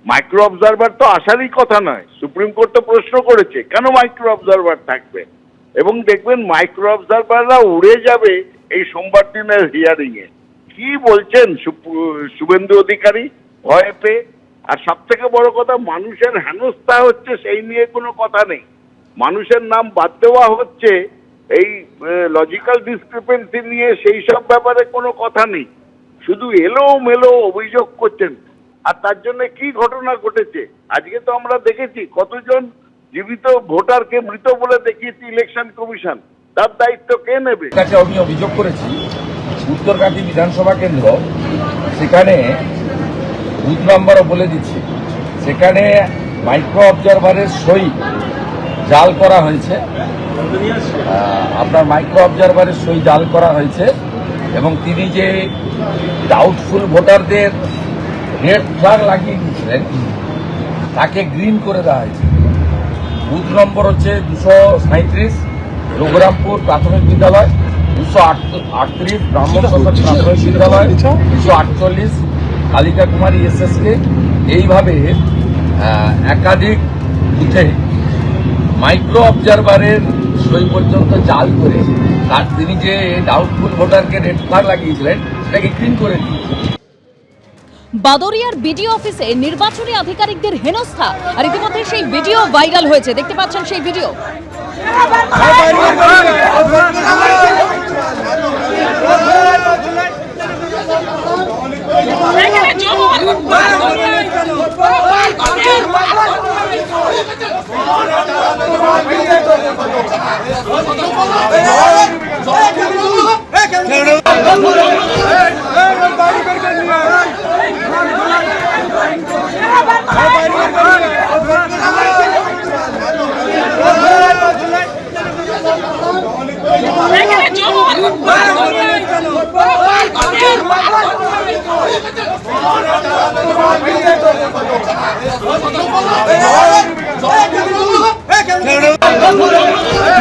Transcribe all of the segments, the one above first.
Micro observer তো আসারই কথা নয়। সুপ্রিম কোর্ট তো প্রশ্ন করেছে কেন মাইক্রো অবজারভার থাকবে, এবং দেখবেন মাইক্রো অবজারভাররা উড়ে যাবে এই সোমবার দিনের হিয়ারিং এ। কি বলছেন শুভেন্দু অধিকারী ভয় পেয়ে? আর সব থেকে বড় কথা, মানুষের হেনস্থা হচ্ছে সেই নিয়ে কোনো কথা নেই। মানুষের নাম বাদ দেওয়া হচ্ছে এই লজিক্যাল ডিসক্রিপেন্সি নিয়ে, সেই সব ব্যাপারে কোনো কথা নেই। শুধু এলো মেলো অভিযোগ করছেন। আর তার জন্য কি ঘটনা ঘটেছে আজকে তো আমরা দেখেছি, কতজন জীবিত ভোটারকে মৃত বলে দেখিয়েছে ইলেকশন কমিশন। তার দায়িত্ব কে নেবে? কাছে আমি অভিযোগ করেছি উত্তরকাঠি বিধানসভা কেন্দ্র, সেখানে বুথ নাম্বারও বলে দিচ্ছি, সেখানে মাইক্রো অবজারভারের সই জাল করা হয়েছে। আপনার মাইক্রো অবজারভারের সই জাল করা হয়েছে এবং তিনি যে ডাউটফুল ভোটারদের রেড ফ্ল্যাগ লাগিয়ে দিয়েছিলেন তাকে গ্রিন করে দেওয়া হয়েছে। বুথ নম্বর হচ্ছে 237 রঘুরামপুর প্রাথমিক বিদ্যালয়, 238 ব্রাহ্মণ সরকার প্রাথমিক বিদ্যালয়, 248 কালিকা কুমারী এসএসকে। এইভাবে একাধিক বুথে মাইক্রো অবজারভারের সই পর্যন্ত জাল করে তার তিনি যে ডাউটফুল ভোটারকে রেড ফ্ল্যাগ লাগিয়েছিলেন সেটাকে গ্রিন করে দিয়েছে। বাদরিয়ার বিডিও অফিসে নির্বাচনী আধিকারিকদের হেনস্থা, আর ইতিমধ্যে সেই ভিডিও ভাইরাল হয়েছে, দেখতে পাচ্ছেন সেই ভিডিও।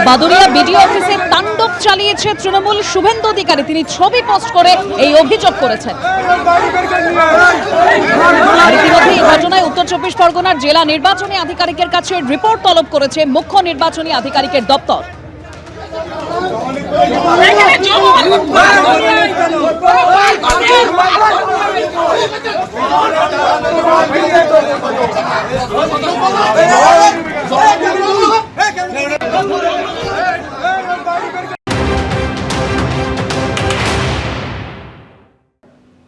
বাদুরিয়া বিডিও অফিসে তাণ্ডব চালিয়েছে তৃণমূল শুভেন্দু অধিকারী। তিনি ছবি পোস্ট করে এই অভিযোগ করেছেন। আর ইতিমধ্যে এই ঘটনায় উত্তর 24 পরগনার জেলা নির্বাচনী আধিকারিকের কাছে রিপোর্ট তলব করেছে মুখ্য নির্বাচনী আধিকারিকের দপ্তর।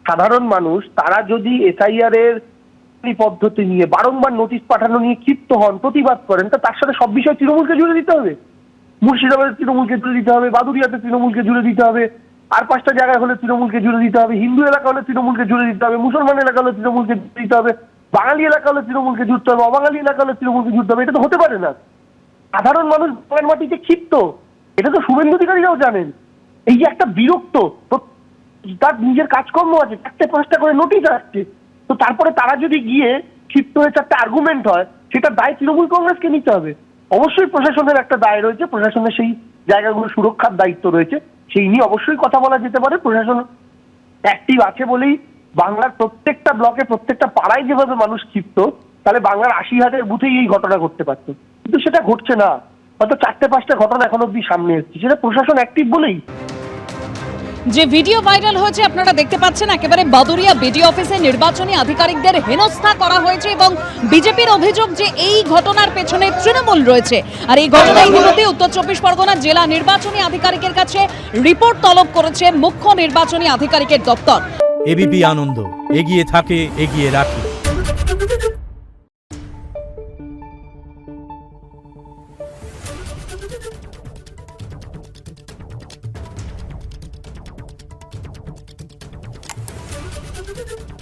সাধারণ মানুষ তারা যদি এসআইআর এর পদ্ধতি নিয়ে বারংবার নোটিশ পাঠানো নিয়ে ক্ষিপ্ত হন, প্রতিবাদ করেন, তা তার সাথে সব বিষয় তৃণমূলকে জুড়ে দিতে হবে। মুর্শিদাবাদে তৃণমূলকে জুড়ে দিতে হবে, বাদুরিয়াতে তৃণমূলকে জুড়ে দিতে হবে, আর 5টা জায়গায় হলে তৃণমূলকে জুড়ে দিতে হবে, হিন্দু এলাকা হলে তৃণমূলকে জুড়ে দিতে হবে, মুসলমান এলাকা হলে তৃণমূলকে জুড়ে দিতে হবে, বাঙালি এলাকা হলে তৃণমূলকে জুড়তে হবে, অবাঙালি এলাকা হলে তৃণমূলকে জুড়তে হবে। এটা তো হতে পারে না। সাধারণ মানুষ বাংলার মাটিতে ক্ষিপ্ত, এটা তো শুভেন্দু অধিকারীরাও জানেন। এই যে একটা বিরক্ত, তার নিজের কাজকর্ম আছে, 4টে-5টা করে নোটিশ আসছে, তো তারপরে তারা যদি গিয়ে ক্ষিপ্ত হয়ে 4টে আর্গুমেন্ট হয়, সেটা দায় তৃণমূল কংগ্রেসকে নিতে হবে। অবশ্যই প্রশাসনের একটা দায় রয়েছে, প্রশাসনের সেই জায়গাগুলো সুরক্ষার দায়িত্ব রয়েছে, সেই নিয়ে অবশ্যই কথা বলা যেতে পারে। প্রশাসন অ্যাক্টিভ আছে বলেই বাংলার প্রত্যেকটা ব্লকে, প্রত্যেকটা পাড়ায় যেভাবে মানুষ ক্ষিপ্ত, তাহলে বাংলার 80,000 বুথেই এই ঘটনা ঘটতে পারত, কিন্তু সেটা ঘটছে না। হয়তো 4টে-5টা ঘটনা এখন অব্দি সামনে এসেছে, সেটা প্রশাসন অ্যাক্টিভ বলেই। যে ভিডিও ভাইরাল হয়েছে আপনারা দেখতে পাচ্ছেন, একেবারে বাদুরিয়া বিডিও অফিসে নির্বাচনী আধিকারিকদের হেনস্থা করা হয়েছে এবং বিজেপির অভিযোগ যে এই ঘটনার পেছনে তৃণমূল রয়েছে। আর এই ঘটনায় ইতিমধ্যে উত্তর 24 পরগনা জেলা নির্বাচনী আধিকারিকের কাছে রিপোর্ট তলব করেছে মুখ্য নির্বাচনী আধিকারিকের দপ্তর। এবিপি আনন্দ, এগিয়ে থাকে, এগিয়ে রাখে। Thank you.